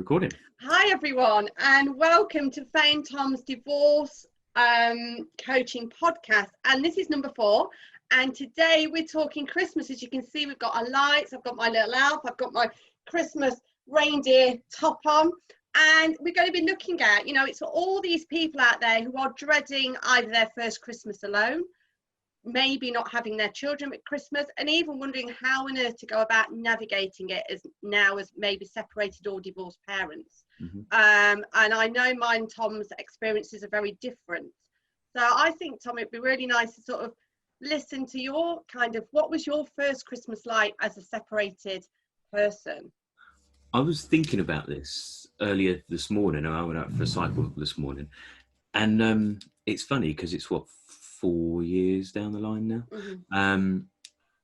recording. Hi everyone, and welcome to Fay and Tom's divorce coaching podcast. And this is number 4. And today we're talking Christmas. As you can see, we've got our lights. I've got my little elf. I've got my Christmas reindeer top on. And we're going to be looking at, it's all these people out there who are dreading either their first Christmas alone, maybe not having their children at Christmas, and even wondering how on earth to go about navigating it as maybe separated or divorced parents. And I know mine and Tom's experiences are very different. So I think, Tom, it'd be really nice to sort of listen to your what was your first Christmas like as a separated person? I was thinking about this earlier this morning. I went out for a cycle this morning, and it's funny because it's 4 years down the line now. And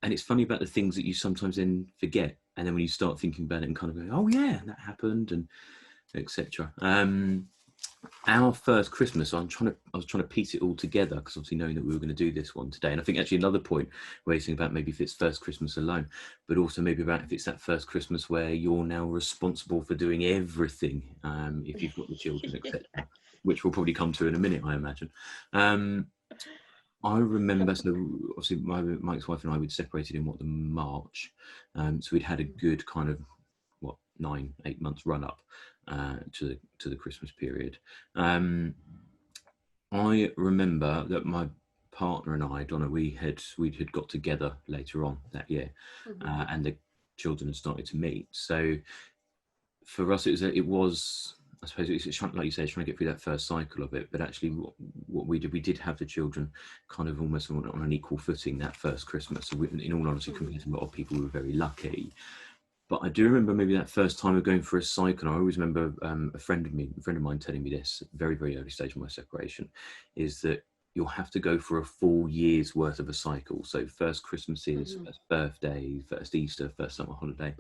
it's funny about the things that you sometimes then forget, and then when you start thinking about it and kind of go, oh yeah, that happened, and etc. Our first Christmas, I was trying to piece it all together, because obviously knowing that we were going to do this one today, and I think actually another point where you think about maybe if it's first Christmas alone, but also maybe about if it's that first Christmas where you're now responsible for doing everything, if you've got the children, etc., which we'll probably come to in a minute, I imagine. I remember, so obviously my ex-wife and I, we'd separated in the March, so we'd had a good kind of 9-8 months run up to the Christmas period. I remember that my partner and I, Donna, we had got together later on that year, and the children had started to meet. So for us, it was I suppose it's trying, like you say, trying to get through that first cycle of it. But actually, what we did have the children kind of almost on an equal footing that first Christmas. So in all honesty, compared to a lot of people, we were very lucky. But I do remember maybe that first time of going for a cycle. I always remember a friend of mine telling me this at a very, very early stage of my separation, is that you'll have to go for a full year's worth of a cycle. So first Christmases, first birthday, first Easter, first summer holiday.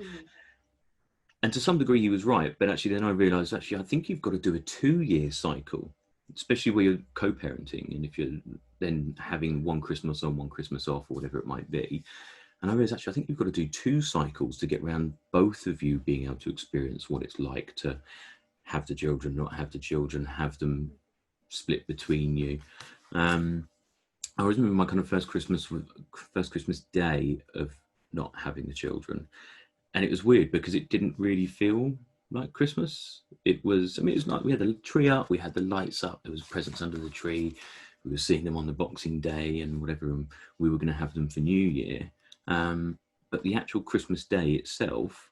And to some degree he was right, but actually then I realised, I think you've got to do a 2-year cycle, especially where you're co-parenting, and if you're then having one Christmas on, one Christmas off, or whatever it might be. And I realised, actually, I think you've got to do 2 cycles to get around both of you being able to experience what it's like to have the children, not have the children, have them split between you. I always remember my kind of first Christmas day of not having the children. And it was weird because it didn't really feel like Christmas. It was like we had the tree up, we had the lights up, there was presents under the tree, we were seeing them on the Boxing Day and whatever, and we were going to have them for New Year. But the actual Christmas day itself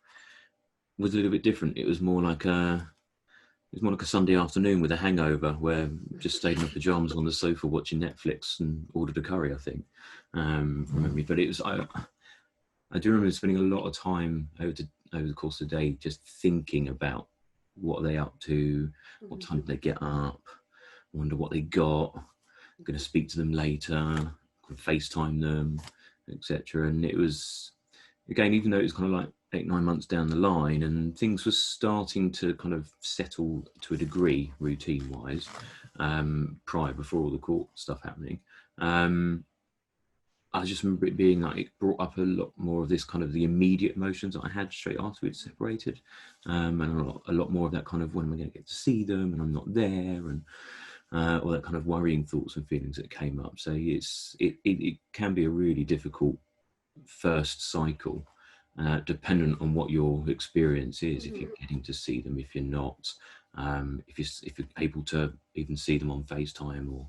was a little bit different. It was more like a Sunday afternoon with a hangover, where just stayed in my pajamas on the sofa watching Netflix and ordered a curry, I think, from memory. But it was I do remember spending a lot of time over the course of the day just thinking about what are they up to, what time did they get up, wonder what they got, I'm going to speak to them later, FaceTime them, etc. And it was, again, even though it was kind of like 8-9 months down the line and things were starting to kind of settle to a degree routine-wise, before all the court stuff happening, I just remember it being like, it brought up a lot more of this kind of the immediate emotions that I had straight after we'd separated, and a lot more of that kind of, when am I going to get to see them and I'm not there, and all that kind of worrying thoughts and feelings that came up. So it can be a really difficult first cycle, dependent on what your experience is, if you're getting to see them, if you're not, if you're able to even see them on FaceTime or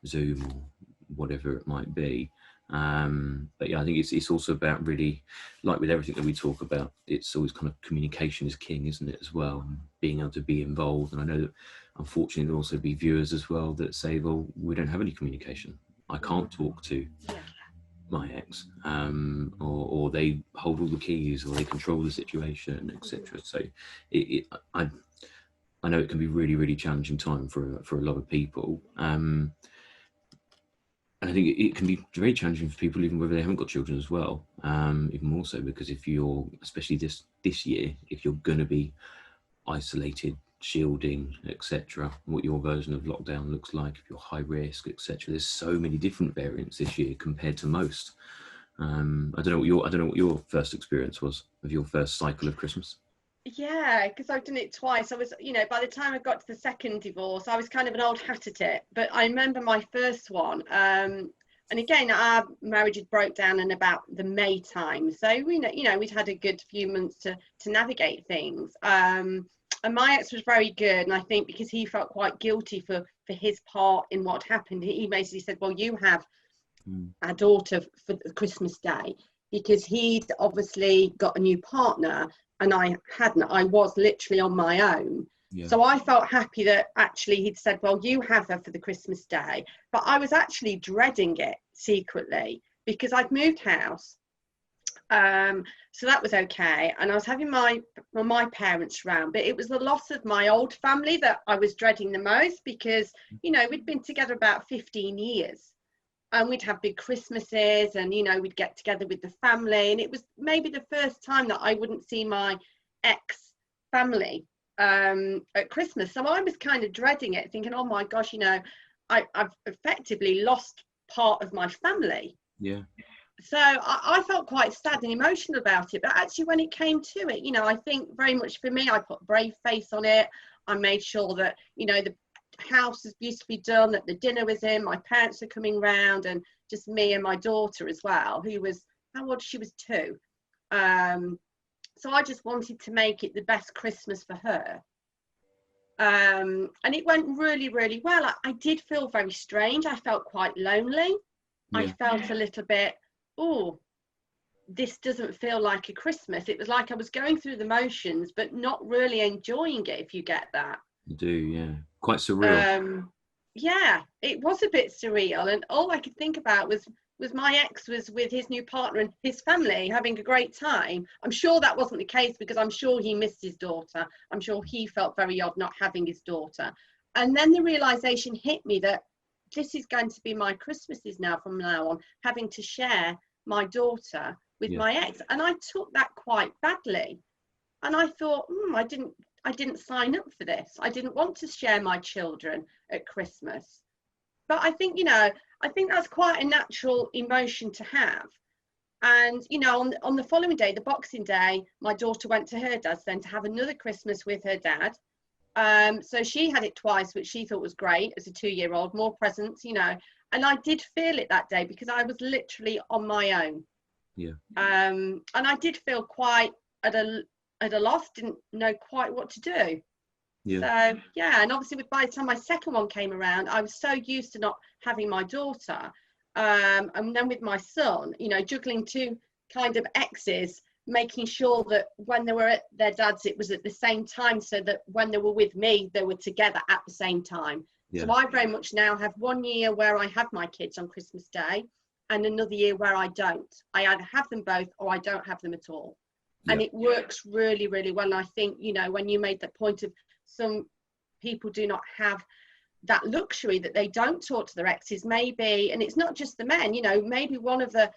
Zoom or whatever it might be. But yeah, I think it's also about, really, like with everything that we talk about, it's always kind of communication is king, isn't it, as well, and being able to be involved. And I know that unfortunately there'll also be viewers as well that say, well, we don't have any communication, I can't talk to my ex, or they hold all the keys, or they control the situation, etc. So I know it can be really, really challenging time for a lot of people. And I think it can be very challenging for people, even whether they haven't got children as well, even more so, because if you're, especially this year, if you're going to be isolated, shielding, etc., what your version of lockdown looks like, if you're high risk, etc., there's so many different variants this year compared to most. I don't know what your first experience was of your first cycle of Christmas. Yeah, because I've done it twice. I was, by the time I got to the second divorce, I was kind of an old hat at it. But I remember my first one. And again, our marriage had broke down in about the May time. So we'd had a good few months to navigate things. And my ex was very good. And I think because he felt quite guilty for his part in what happened, he basically said, well, you have our daughter for Christmas Day, because he'd obviously got a new partner and I hadn't. I was literally on my own. Yeah. So I felt happy that actually he'd said, well, you have her for the Christmas Day. But I was actually dreading it secretly because I'd moved house. So that was okay. And I was having my parents round, but it was the loss of my old family that I was dreading the most, because, we'd been together about 15 years. And we'd have big Christmases and, we'd get together with the family. And it was maybe the first time that I wouldn't see my ex family at Christmas. So I was kind of dreading it, thinking, oh my gosh, I've effectively lost part of my family. Yeah. So I felt quite sad and emotional about it. But actually, when it came to it, I think very much for me, I put a brave face on it. I made sure that, the house is beautifully done, that the dinner was in, my parents are coming round, and just me and my daughter as well, who was, how old? She was 2. So I just wanted to make it the best Christmas for her. And it went really, really well. I did feel very strange. I felt quite lonely. Yeah. I felt a little bit, oh, this doesn't feel like a Christmas. It was like I was going through the motions, but not really enjoying it, if you get that. You do, yeah. Quite surreal. Yeah, it was a bit surreal, and all I could think about was my ex was with his new partner and his family having a great time. I'm sure that wasn't the case, because I'm sure he missed his daughter. I'm sure he felt very odd not having his daughter. And then the realization hit me that this is going to be my Christmases now from now on, having to share my daughter with my ex. And I took that quite badly. And I thought, I didn't sign up for this. I didn't want to share my children at Christmas. But I think, I think that's quite a natural emotion to have. And, on the following day, the Boxing Day, my daughter went to her dad's then to have another Christmas with her dad. So she had it twice, which she thought was great as a 2-year-old, more presents, and I did feel it that day because I was literally on my own. Yeah. And I did feel quite at a loss, didn't know quite what to do. Yeah. So yeah, and obviously by the time my second one came around, I was so used to not having my daughter, and then with my son, juggling 2 kind of exes, making sure that when they were at their dad's, it was at the same time, so that when they were with me, they were together at the same time. Yeah. So I very much now have 1 year where I have my kids on Christmas Day, and another year where I don't. I either have them both or I don't have them at all. Yeah. And it works really, really well. And I think, when you made that point of some people do not have that luxury, that they don't talk to their exes, maybe, and it's not just the men, maybe one of the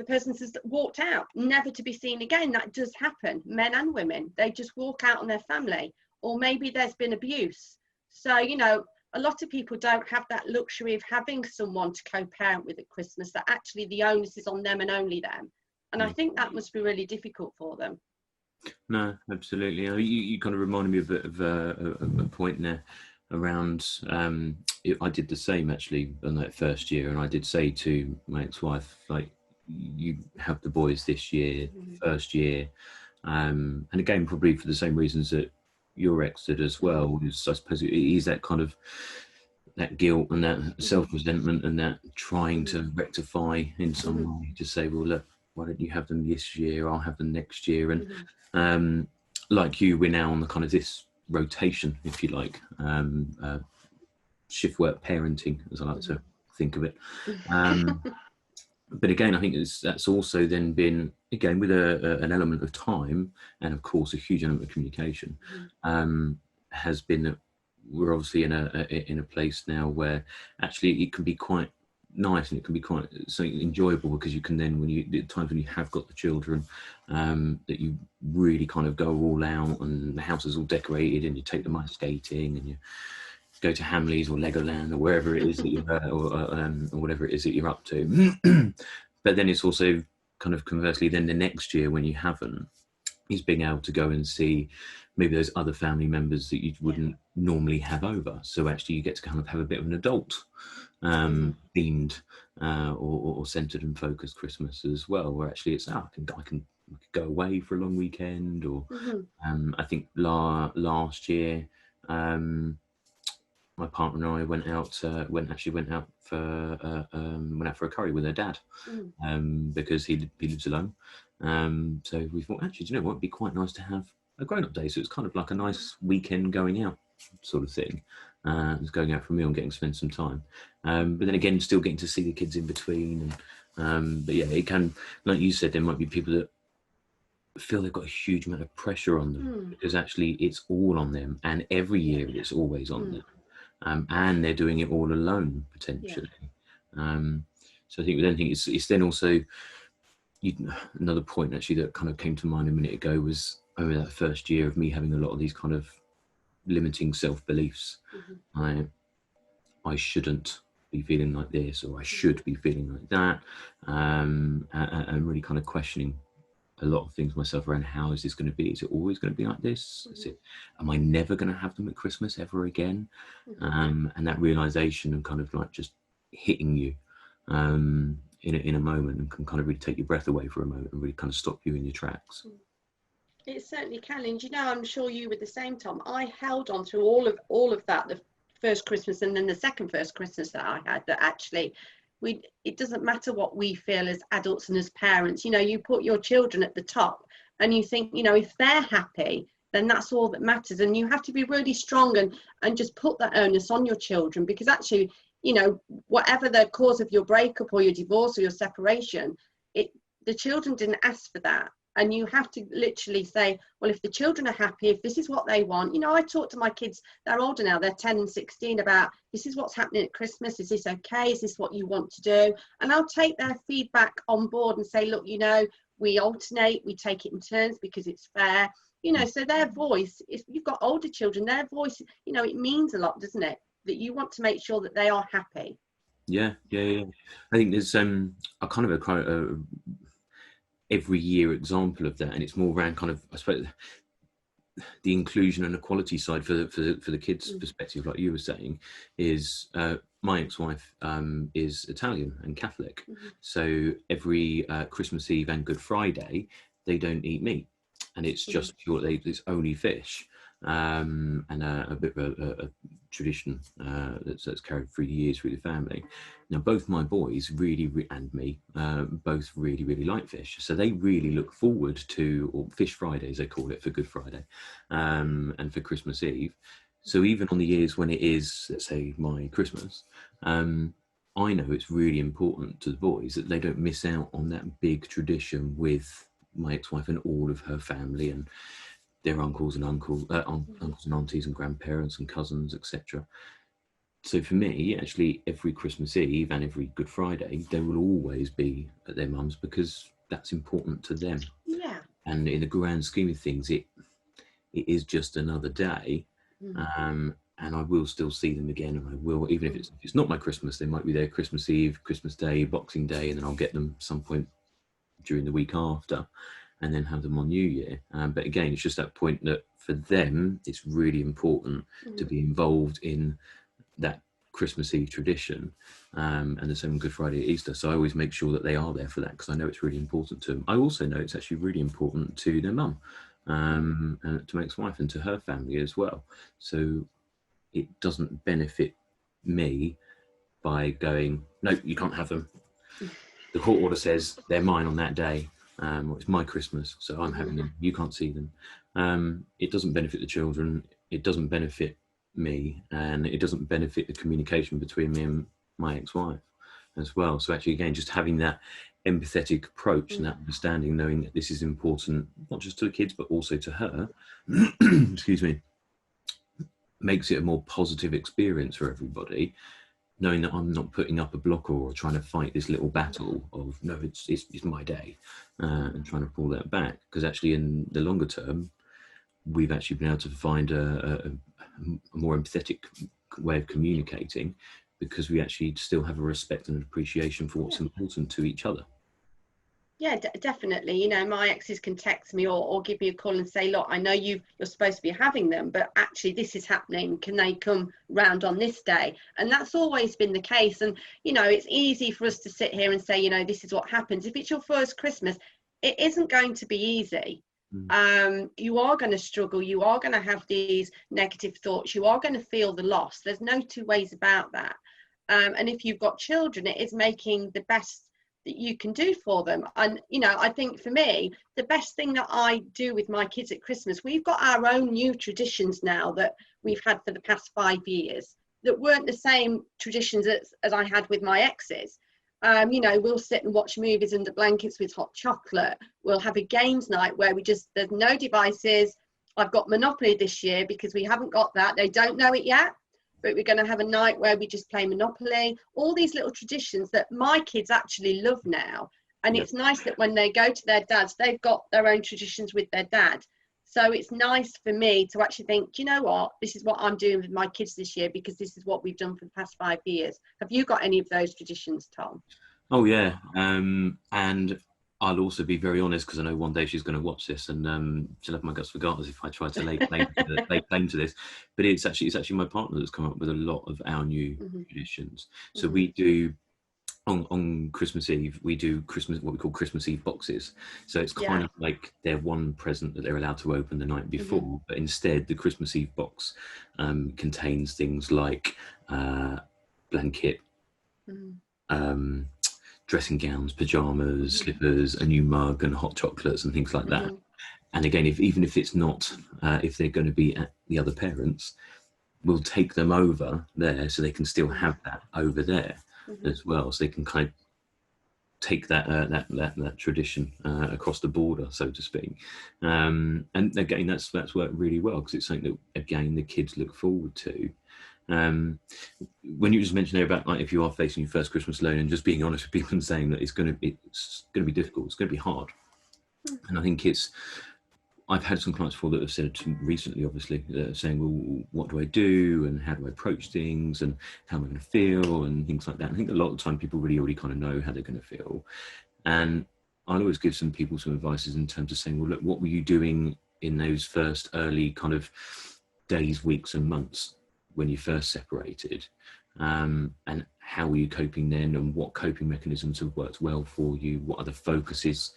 persons has walked out, never to be seen again. That does happen, men and women. They just walk out on their family, or maybe there's been abuse. So, a lot of people don't have that luxury of having someone to co-parent with at Christmas, that actually the onus is on them and only them. And I think that must be really difficult for them. No, absolutely. You kind of reminded me a bit of a point there around, I did the same actually in that first year, and I did say to my ex-wife, like, you have the boys this year, first year, and again, probably for the same reasons that your ex did as well. Is, I suppose, it is that kind of that guilt and that self-resentment and that trying to rectify in some way, to say, well, look, why don't you have them this year? I'll have them next year. And like you, we're now on the kind of this rotation, if you like, shift work parenting, as I like to think of it. But again, I think that's also then been, again, with an element of time and of course a huge element of communication, has been that we're obviously in a place now where actually it can be quite nice and it can be quite something enjoyable, because you can then, the times when you have got the children, that you really kind of go all out and the house is all decorated and you take them ice skating and you go to Hamleys or Legoland or wherever it is that you're or whatever it is that you're up to. But then it's also kind of conversely then the next year when you haven't, is being able to go and see maybe those other family members that you wouldn't normally have over. So actually you get to kind of have a bit of an adult themed or centered and focused Christmas as well, where actually it's I can go away for a long weekend, or I think last year my partner and I went out for a curry with her dad, because he lives alone. So we thought, actually, do you know what, it'd be quite nice to have a grown-up day. So it's kind of like a nice weekend going out sort of thing. It's going out for a meal and getting to spend some time. But then again, still getting to see the kids in between. But yeah, it can, like you said, there might be people that feel they've got a huge amount of pressure on them, because actually it's all on them, and every year it's always on them. And they're doing it all alone potentially. So I think it's then also another point actually that kind of came to mind a minute ago was over that first year of me having a lot of these kind of limiting self-beliefs. I shouldn't be feeling like this, or I should be feeling like that, and really kind of questioning a lot of things myself around how is this going to be? Is it always going to be like this? Am I never going to have them at Christmas ever again? And that realization and kind of like just hitting you in a moment, and can kind of really take your breath away for a moment and really kind of stop you in your tracks. It certainly can, and I'm sure you were the same, Tom. I held on through all of that, the first Christmas and then the second first Christmas that I had, that actually it doesn't matter what we feel as adults and as parents. You put your children at the top, and you think, if they're happy, then that's all that matters. And you have to be really strong and just put that onus on your children, because actually, whatever the cause of your breakup or your divorce or your separation, the children didn't ask for that. And you have to literally say, well, if the children are happy, if this is what they want. I talk to my kids, they're older now, they're 10 and 16, about this is what's happening at Christmas. Is this okay? Is this what you want to do? And I'll take their feedback on board and say, look, we alternate, we take it in turns because it's fair. So their voice, if you've got older children, their voice, it means a lot, doesn't it? That you want to make sure that they are happy. Yeah. I think there's a kind of a every year example of that, and it's more around kind of, I suppose, the inclusion and equality side for the kids' perspective, like you were saying, is my ex-wife is Italian and Catholic, so every Christmas Eve and Good Friday they don't eat meat, and it's just pure. It's only fish, and a bit of a tradition that's carried through the years through the family. Now, both my boys and me both really like fish, so they really look forward to, or Fish Fridays they call it, for Good Friday and for Christmas Eve. So even on the years when it is, let's say, my Christmas, I know it's really important to the boys that they don't miss out on that big tradition with my ex-wife and all of her family and their uncles and uncles and aunties and grandparents and cousins, etc. So for me, actually, every Christmas Eve and every Good Friday, they will always be at their mum's, because that's important to them. Yeah. And in the grand scheme of things, it is just another day, and I will still see them again, and I will, even if it's not my Christmas, they might be there Christmas Eve, Christmas Day, Boxing Day, and then I'll get them some point during the week after, and then have them on New Year. But again, it's just that point that for them, it's really important to be involved in that Christmas Eve tradition, and the same Good Friday, Easter. So I always make sure that they are there for that, because I know it's really important to them. I also know it's actually really important to their mum, and to my ex-wife and to her family as well. So it doesn't benefit me by going, no, you can't have them. The court order says they're mine on that day. It's my Christmas, so I'm having them. You can't see them. It doesn't benefit the children. It doesn't benefit me, and it doesn't benefit the communication between me and my ex-wife as well. So actually, again, just having that empathetic approach and that understanding, knowing that this is important, not just to the kids, but also to her, excuse me, makes it a more positive experience for everybody, knowing that I'm not putting up a blocker or trying to fight this little battle of, no, it's my day, and trying to pull that back. Because actually in the longer term, we've actually been able to find a more empathetic way of communicating, because we actually still have a respect and an appreciation for what's important to each other. Yeah, definitely. You know, my exes can text me or give me a call and say, look, I know you're supposed to be having them, but actually this is happening. Can they come round on this day? And that's always been the case. And, you know, it's easy for us to sit here and say, you know, this is what happens. If it's your first Christmas, it isn't going to be easy. You are going to struggle. You are going to have these negative thoughts. You are going to feel the loss. There's no two ways about that. And if you've got children, it is making the best that you can do for them. And you know, I think for me, the best thing that I do with my kids at Christmas, we've got our own new traditions now that we've had for the past 5 years that weren't the same traditions as I had with my exes. You know, we'll sit and watch movies under blankets with hot chocolate. We'll have a games night where there's no devices. I've got Monopoly this year because we haven't got that. They don't know it yet, but we're going to have a night where we just play Monopoly. All these little traditions that my kids actually love now. And it's nice that when they go to their dads, they've got their own traditions with their dad. So it's nice for me to actually think, do you know what? This is what I'm doing with my kids this year because this is what we've done for the past 5 years. Have you got any of those traditions, Tom? Oh yeah, and I'll also be very honest because I know one day she's going to watch this and she'll have my guts for garters if I try to lay claim to this. But it's actually my partner that's come up with a lot of our new traditions. So we do on Christmas Eve we do what we call Christmas Eve boxes. So it's kind of like their one present that they're allowed to open the night before, but instead the Christmas Eve box contains things like blanket. Dressing gowns, pajamas, slippers, a new mug and hot chocolates and things like that. And again, even if it's not, if they're going to be at the other parents, we'll take them over there so they can still have that over there as well. So they can kind of take that tradition across the border, so to speak. And again, that's worked really well because it's something that, again, the kids look forward to. When you just mentioned there about like if you are facing your first Christmas alone and just being honest with people and saying that it's going to be difficult, it's going to be hard. And I think I've had some clients before that have said to me recently, obviously, saying, well, what do I do and how do I approach things and how am I going to feel and things like that. And I think a lot of the time people really already kind of know how they're going to feel. And I'll always give some people some advices in terms of saying, well, look, what were you doing in those first early kind of days, weeks and months when you first separated, and how were you coping then, and what coping mechanisms have worked well for you? What other focuses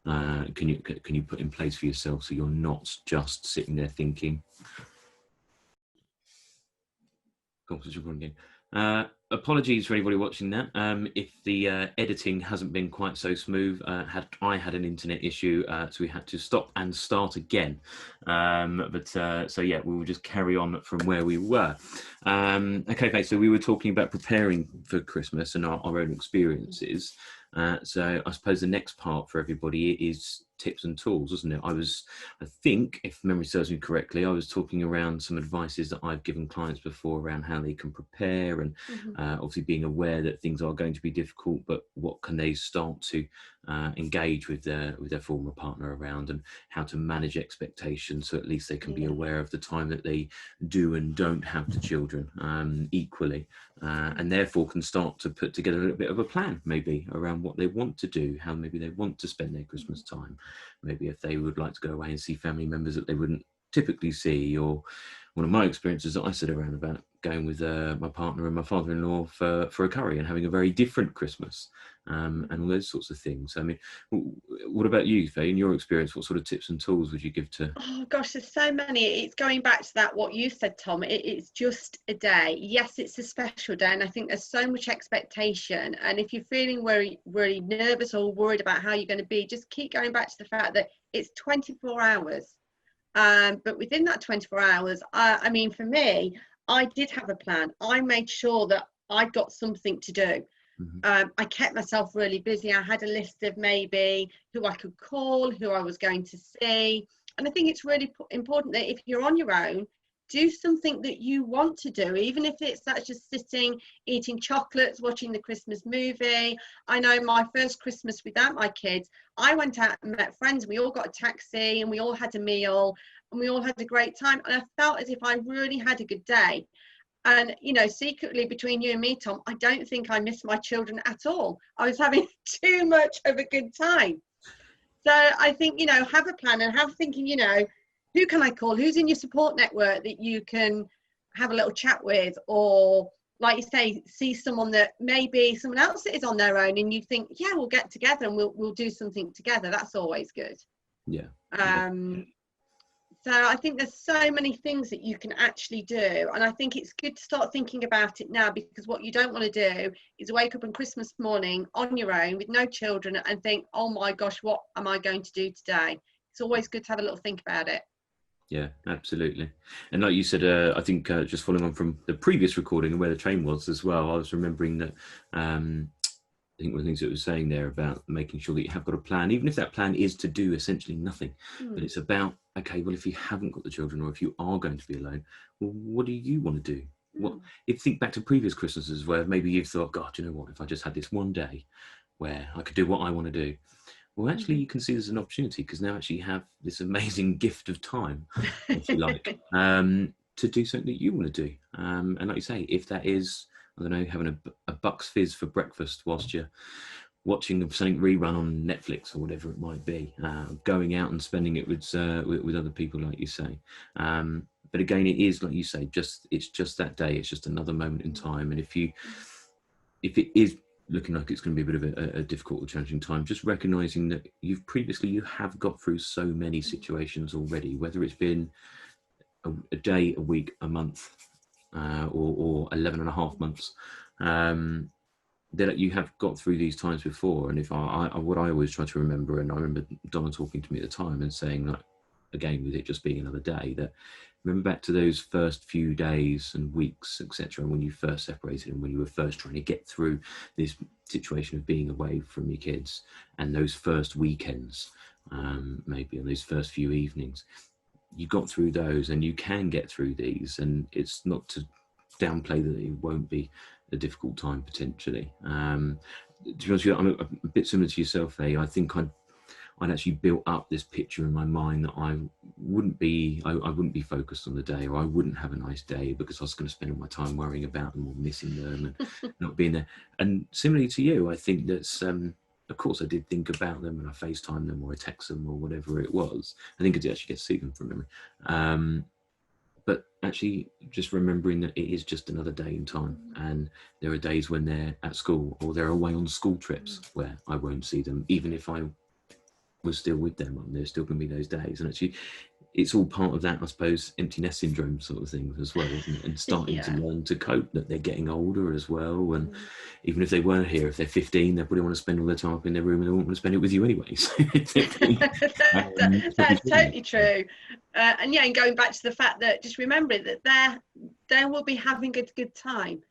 can you put in place for yourself so you're not just sitting there thinking? Apologies for anybody watching that. If the editing hasn't been quite so smooth, I had an internet issue, so we had to stop and start again. So yeah, we will just carry on from where we were. Okay, so we were talking about preparing for Christmas and our own experiences. So I suppose the next part for everybody is tips and tools, isn't it? I think, if memory serves me correctly, I was talking around some advices that I've given clients before around how they can prepare and obviously being aware that things are going to be difficult, but what can they start to engage with their former partner around, and how to manage expectations so at least they can be aware of the time that they do and don't have the children equally, and therefore can start to put together a little bit of a plan maybe around what they want to do, how maybe they want to spend their Christmas time, maybe if they would like to go away and see family members that they wouldn't typically see. Or one of my experiences that I said around about going with my partner and my father-in-law for a curry and having a very different Christmas, and all those sorts of things. I mean, what about you, Faye? In your experience, what sort of tips and tools would you give to? Oh gosh, there's so many. It's going back to that what you said, Tom. It's just a day. Yes, it's a special day, and I think there's so much expectation. And if you're feeling really nervous or worried about how you're going to be, just keep going back to the fact that it's 24 hours. But within that 24 hours, I mean, for me, I did have a plan. I made sure that I got something to do. I kept myself really busy. I had a list of maybe who I could call, who I was going to see. And I think it's really important that if you're on your own, do something that you want to do, even if it's such as sitting, eating chocolates, watching the Christmas movie. I know my first Christmas without my kids, I went out and met friends. We all got a taxi and we all had a meal and we all had a great time. And I felt as if I really had a good day. And, you know, secretly between you and me, Tom, I don't think I missed my children at all. I was having too much of a good time. So I think, you know, have a plan and have thinking, you know, who can I call? Who's in your support network that you can have a little chat with? Or like you say, see someone that maybe someone else that is on their own and you think, yeah, we'll get together and we'll do something together. That's always good. Yeah. So I think there's so many things that you can actually do. And I think it's good to start thinking about it now, because what you don't want to do is wake up on Christmas morning on your own with no children and think, oh my gosh, what am I going to do today? It's always good to have a little think about it. Yeah, absolutely. And like you said, I think just following on from the previous recording and where the train was as well, I was remembering that I think one of the things that was saying there about making sure that you have got a plan, even if that plan is to do essentially nothing, but it's about, okay, well, if you haven't got the children or if you are going to be alone, well, what do you want to do? What if think back to previous Christmases where maybe you've thought, God, you know what, if I just had this one day where I could do what I want to do. Well, actually, you can see there's an opportunity because now actually you have this amazing gift of time, if you like, to do something that you want to do. And like you say, if that is, I don't know, having a Bucks Fizz for breakfast whilst you're watching something rerun on Netflix or whatever it might be, going out and spending it with other people, like you say. But again, it is, like you say, it's just that day. It's just another moment in time. And if it is looking like it's going to be a bit of a difficult or challenging time, just recognizing that you have got through so many situations already, whether it's been a day, a week, a month, or 11 and a half months, that you have got through these times before. And if what I always try to remember, and I remember Donna talking to me at the time and saying that, again, with it just being another day, that remember back to those first few days and weeks, etc., when you first separated and when you were first trying to get through this situation of being away from your kids, and those first weekends, maybe, and those first few evenings, you got through those, and you can get through these. And it's not to downplay that it won't be a difficult time potentially. To be honest with you, I'm a bit similar to yourself, Fay. I think I'd actually built up this picture in my mind that I wouldn't be focused on the day, or I wouldn't have a nice day because I was going to spend all my time worrying about them or missing them and not being there. And similarly to you, I think that's, of course I did think about them and I FaceTime them or I text them or whatever it was. I think I did actually get to see them from memory. But actually just remembering that it is just another day in time, and there are days when they're at school or they're away on school trips where I won't see them, even if I was still with them, and there's still going to be those days. And actually it's all part of that, I suppose, empty nest syndrome sort of thing as well, isn't it? And starting to learn to cope, that they're getting older as well. And even if they weren't here, if they're 15, they probably want to spend all their time up in their room and they won't want to spend it with you anyway. So that's totally true. And yeah, and going back to the fact that just remember that they will be having a good time.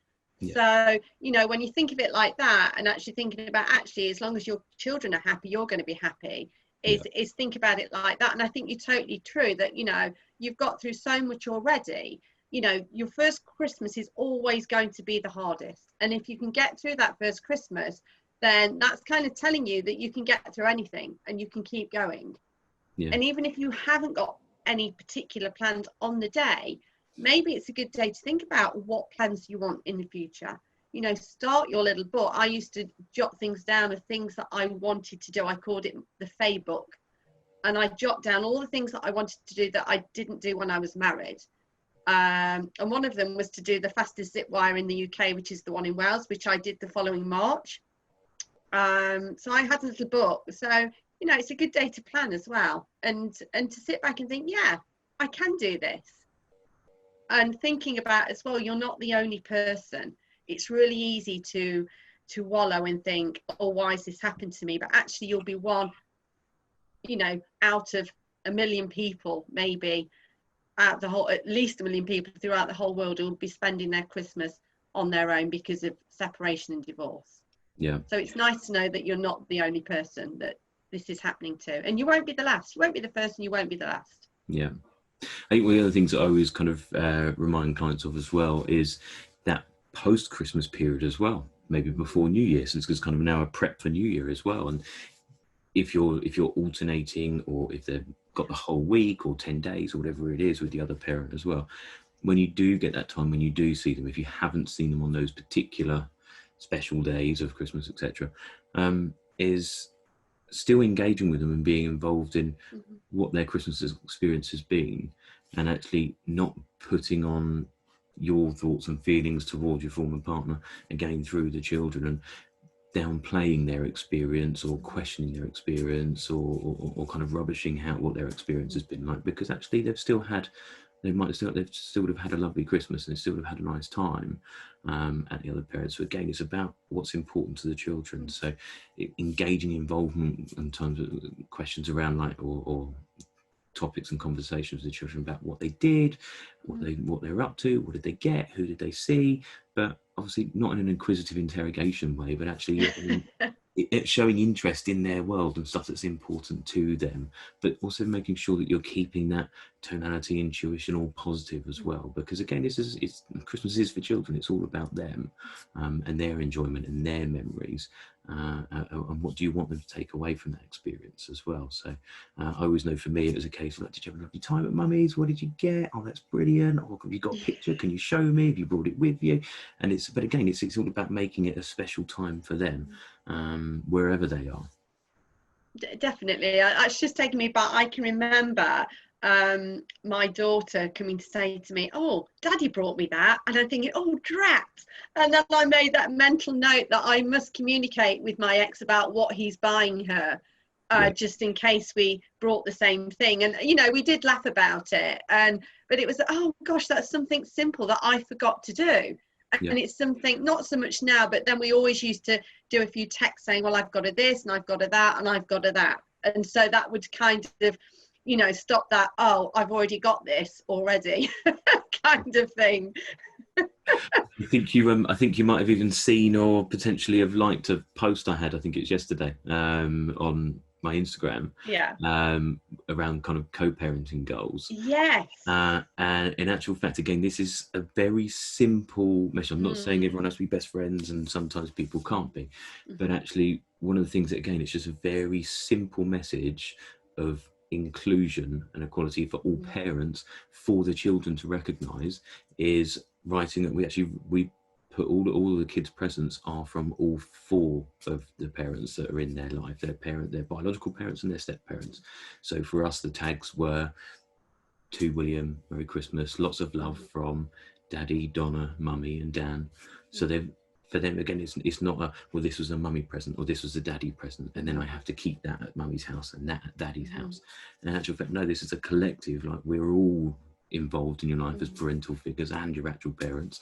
So, you know, when you think of it like that, and actually thinking about, actually, as long as your children are happy, you're going to be happy, is think about it like that. And I think you're totally true that, you know, you've got through so much already. You know, your first Christmas is always going to be the hardest. And if you can get through that first Christmas, then that's kind of telling you that you can get through anything and you can keep going. And even if you haven't got any particular plans on the day, maybe it's a good day to think about what plans you want in the future. You know, start your little book. I used to jot things down of things that I wanted to do. I called it the Fay book. And I jot down all the things that I wanted to do that I didn't do when I was married. And one of them was to do the fastest zip wire in the UK, which is the one in Wales, which I did the following March. So I had a little book. So, you know, it's a good day to plan as well. And to sit back and think, yeah, I can do this. And thinking about as well, you're not the only person. It's really easy to wallow and think, oh, why has this happened to me? But actually you'll be one, you know, out of a million people, maybe at least a million people throughout the whole world who will be spending their Christmas on their own because of separation and divorce. So it's nice to know that you're not the only person that this is happening to, and you won't be the last. You won't be the first and you won't be the last. I think one of the other things that I always kind of remind clients of as well is that post-Christmas period as well, maybe before New Year, since it's kind of now a prep for New Year as well. And if you're alternating, or if they've got the whole week or 10 days or whatever it is with the other parent as well, when you do get that time, when you do see them, if you haven't seen them on those particular special days of Christmas, etc., is still engaging with them and being involved in what their Christmas experience has been, and actually not putting on your thoughts and feelings towards your former partner again through the children, and downplaying their experience or questioning their experience, or kind of rubbishing what their experience has been like, because actually they've still have had a lovely Christmas, and they still have had a nice time at the other parents. So again, it's about what's important to the children. So engaging involvement in terms of questions around or topics and conversations with the children about what they did, what they're up to, what did they get, who did they see, but obviously not in an inquisitive interrogation way, but actually showing interest in their world and stuff that's important to them, but also making sure that you're keeping that tonality and intuition all positive as well, because again, Christmas is for children. It's all about them and their enjoyment and their memories, and what do you want them to take away from that experience as well. So I always know, for me, it was a case of like, did you have a lovely time at mummy's? What did you get? Oh, that's brilliant. Or have you got a picture? Can you show me? Have you brought it with you? And but again, it's all about making it a special time for them, wherever they are. Definitely. It's just taken me back. I can remember my daughter coming to say to me, "Oh, Daddy brought me that," and I'm thinking, "Oh, drat!" And then I made that mental note that I must communicate with my ex about what he's buying her, just in case we brought the same thing. And we did laugh about it, but it was, oh gosh, that's something simple that I forgot to do. And it's something, not so much now, but then we always used to do a few texts saying, well, I've got a this and I've got a that and I've got a that. And so that would kind of, stop that, oh, I've already got this already kind of thing. I think you might have even seen or potentially have liked a post I had, I think it was yesterday, on my Instagram, around kind of co-parenting goals. Yes. And in actual fact, again, this is a very simple message. I'm not saying everyone has to be best friends, and sometimes people can't be, but actually one of the things that, again, it's just a very simple message of inclusion and equality for all parents, for the children to recognise, is writing that we put all of the kids' presents are from all four of the parents that are in their life, their biological parents and their step parents. So for us, the tags were to William, Merry Christmas, lots of love from Daddy, Donna, Mummy and Dan. So for them, again, it's not well, this was a mummy present or this was a daddy present, and then I have to keep that at mummy's house and that at daddy's house. And in actual fact, no, this is a collective, like we're all involved in your life as parental figures and your actual parents.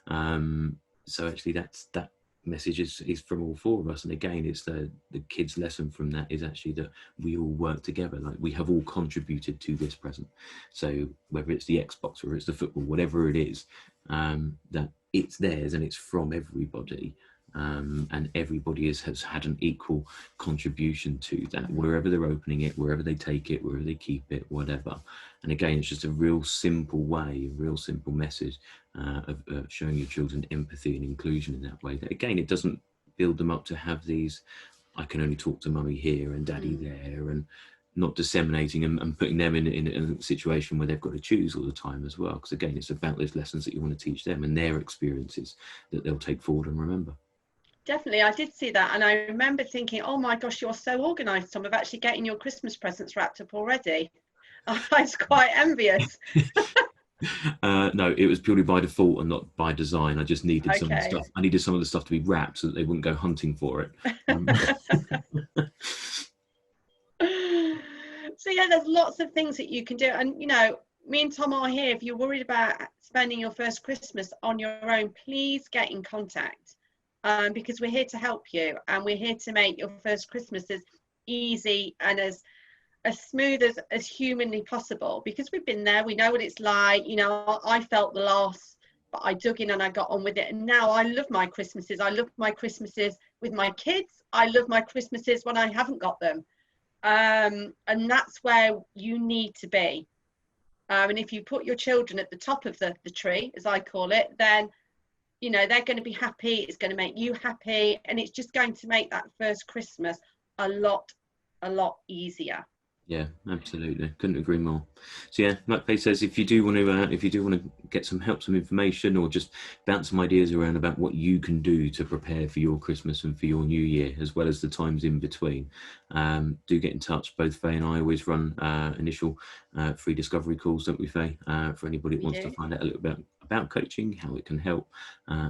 So actually that message is from all four of us. And again, it's the kids' lesson from that is actually that we all work together, like we have all contributed to this present. So whether it's the Xbox or it's the football, whatever it is, that it's theirs and it's from everybody. And everybody has had an equal contribution to that, wherever they're opening it, wherever they take it, wherever they keep it, whatever. And again, it's just a real simple way, a real simple message of showing your children empathy and inclusion in that way. That, again, it doesn't build them up to have these, I can only talk to mummy here and daddy there, and not disseminating and putting them in a situation where they've got to choose all the time as well. Because again, it's about those lessons that you want to teach them and their experiences that they'll take forward and remember. Definitely, I did see that, and I remember thinking, oh my gosh, you're so organised, Tom, of actually getting your Christmas presents wrapped up already. I was quite envious. No, it was purely by default and not by design. I just needed some of the stuff. I needed some of the stuff to be wrapped so that they wouldn't go hunting for it. So yeah, there's lots of things that you can do, and me and Tom are here. If you're worried about spending your first Christmas on your own, please get in contact. Because we're here to help you, and we're here to make your first Christmas as easy and as smooth as humanly possible, because we've been there, we know what it's like. I felt the loss, but I dug in and I got on with it, and now I love my Christmases. I love my Christmases with my kids. I love my Christmases when I haven't got them, and that's where you need to be. And if you put your children at the top of the tree, as I call it, then they're going to be happy. It's going to make you happy, and it's just going to make that first Christmas a lot easier. Yeah, absolutely. Couldn't agree more. So yeah, like Faye says, if you do want to get some help, some information, or just bounce some ideas around about what you can do to prepare for your Christmas and for your New Year, as well as the times in between, do get in touch. Both Faye and I always run initial free discovery calls, don't we, Faye? For anybody that We wants to do. find out a little bit about coaching, how it can help,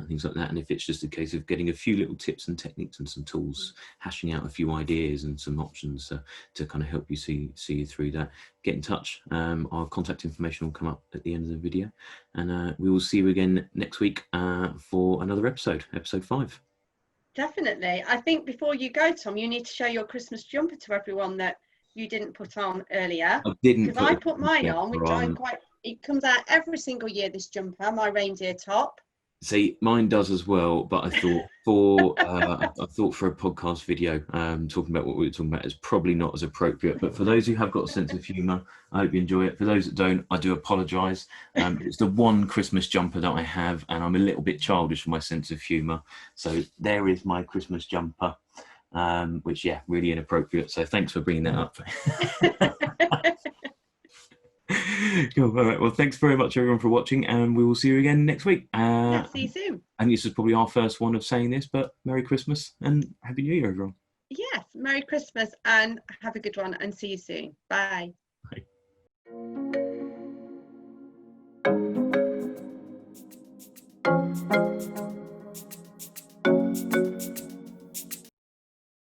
things like that. And if it's just a case of getting a few little tips and techniques and some tools, hashing out a few ideas and some options to kind of help you see you through that, get in touch. Our contact information will come up at the end of the video, and we will see you again next week for another episode 5. Definitely. I think before you go, Tom, you need to show your Christmas jumper to everyone that you didn't put on earlier, I didn't because I put put mine a on, which I'm quite, it comes out every single year, this jumper, my reindeer top. See, mine does as well, but I thought for a podcast video, talking about what we were talking about is probably not as appropriate. But for those who have got a sense of humour, I hope you enjoy it. For those that don't, I do apologise. It's the one Christmas jumper that I have, and I'm a little bit childish for my sense of humour. So there is my Christmas jumper, which, yeah, really inappropriate. So thanks for bringing that up. Cool. All right. Well, thanks very much, everyone, for watching, and we will see you again next week. Yeah, see you soon. And this is probably our first one of saying this, but Merry Christmas and Happy New Year, everyone. Yes, Merry Christmas and have a good one, and see you soon. Bye. Bye.